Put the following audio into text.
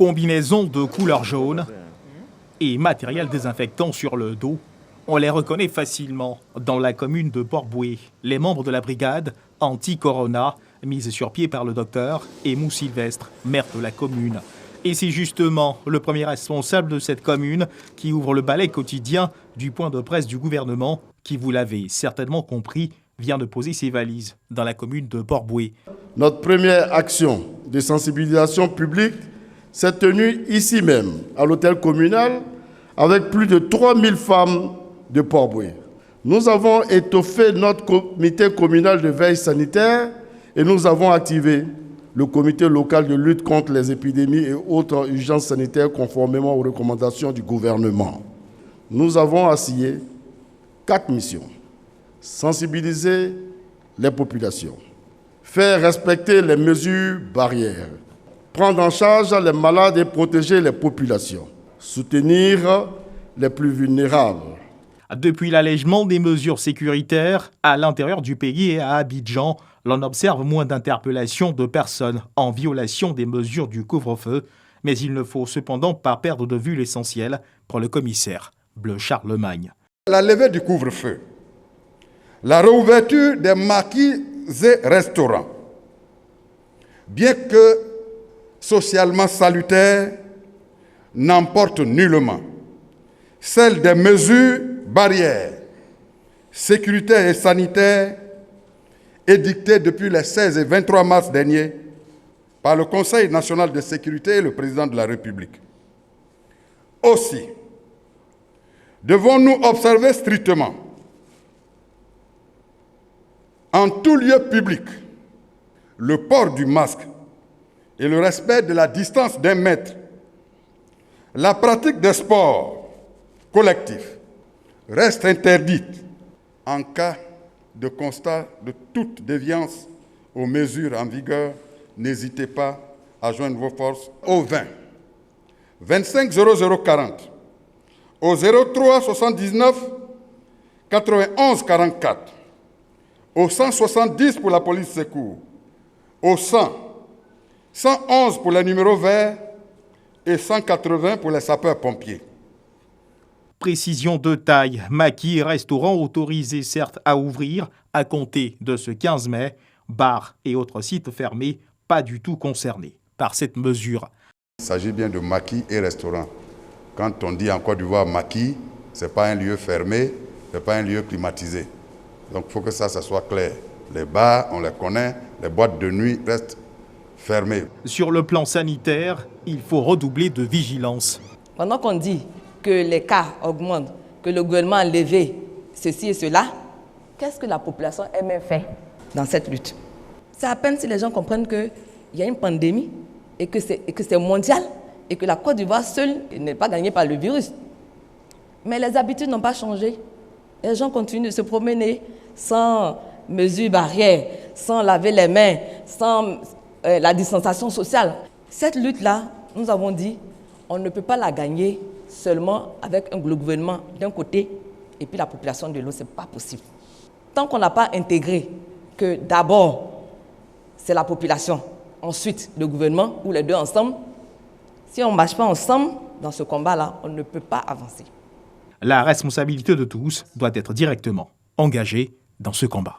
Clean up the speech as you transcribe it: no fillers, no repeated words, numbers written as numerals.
Combinaison de couleur jaune et matériel désinfectant sur le dos, on les reconnaît facilement dans la commune de Port-Bouët. Les membres de la brigade anti-corona, mise sur pied par le docteur Aimou Sylvestre, maire de la commune. Et c'est justement le premier responsable de cette commune qui ouvre le balai quotidien du point de presse du gouvernement qui, vous l'avez certainement compris, vient de poser ses valises dans la commune de Port-Bouët. Notre première action de sensibilisation publique s'est tenue ici même, à l'hôtel communal, avec plus de 3000 femmes de Port-Bouët. Nous avons étoffé notre comité communal de veille sanitaire et nous avons activé le comité local de lutte contre les épidémies et autres urgences sanitaires conformément aux recommandations du gouvernement. Nous avons assigné 4 missions. Sensibiliser les populations, faire respecter les mesures barrières, prendre en charge les malades et protéger les populations, soutenir les plus vulnérables. Depuis l'allègement des mesures sécuritaires à l'intérieur du pays et à Abidjan, l'on observe moins d'interpellations de personnes en violation des mesures du couvre-feu, mais il ne faut cependant pas perdre de vue l'essentiel pour le commissaire Bleu Charlemagne. La levée du couvre-feu, la réouverture des maquis et restaurants, bien que socialement salutaire, n'emporte nullement celle des mesures barrières, sécuritaires et sanitaires édictées depuis les 16 et 23 mars dernier par le Conseil national de sécurité et le président de la République. Aussi, devons-nous observer strictement, en tout lieu public, le port du masque et le respect de la distance d'1 mètre. La pratique des sports collectifs reste interdite en cas de constat de toute déviance aux mesures en vigueur. N'hésitez pas à joindre vos forces au 20 25 0040, au 03 79 91 44, au 170 pour la police secours, au 111 pour les numéros verts et 180 pour les sapeurs-pompiers. Précision de taille, maquis et restaurants autorisés certes à ouvrir à compter de ce 15 mai, bars et autres sites fermés pas du tout concernés par cette mesure. Il s'agit bien de maquis et restaurants. Quand on dit en Côte d'Ivoire maquis, ce n'est pas un lieu fermé, ce n'est pas un lieu climatisé. Donc il faut que ça soit clair. Les bars, on les connaît, les boîtes de nuit restent fermées. Sur le plan sanitaire, il faut redoubler de vigilance. Pendant qu'on dit que les cas augmentent, que le gouvernement a levé ceci et cela, qu'est-ce que la population elle-même fait dans cette lutte? C'est à peine si les gens comprennent qu'il y a une pandémie et que c'est mondial et que la Côte d'Ivoire seule n'est pas gagnée par le virus. Mais les habitudes n'ont pas changé. Les gens continuent de se promener sans mesures barrières, sans laver les mains, sans la distanciation sociale. Cette lutte-là, nous avons dit, on ne peut pas la gagner seulement avec le gouvernement d'un côté et puis la population de l'autre. Ce n'est pas possible. Tant qu'on n'a pas intégré que d'abord, c'est la population, ensuite le gouvernement, ou les deux ensemble, si on ne marche pas ensemble dans ce combat-là, on ne peut pas avancer. La responsabilité de tous doit être directement engagée dans ce combat.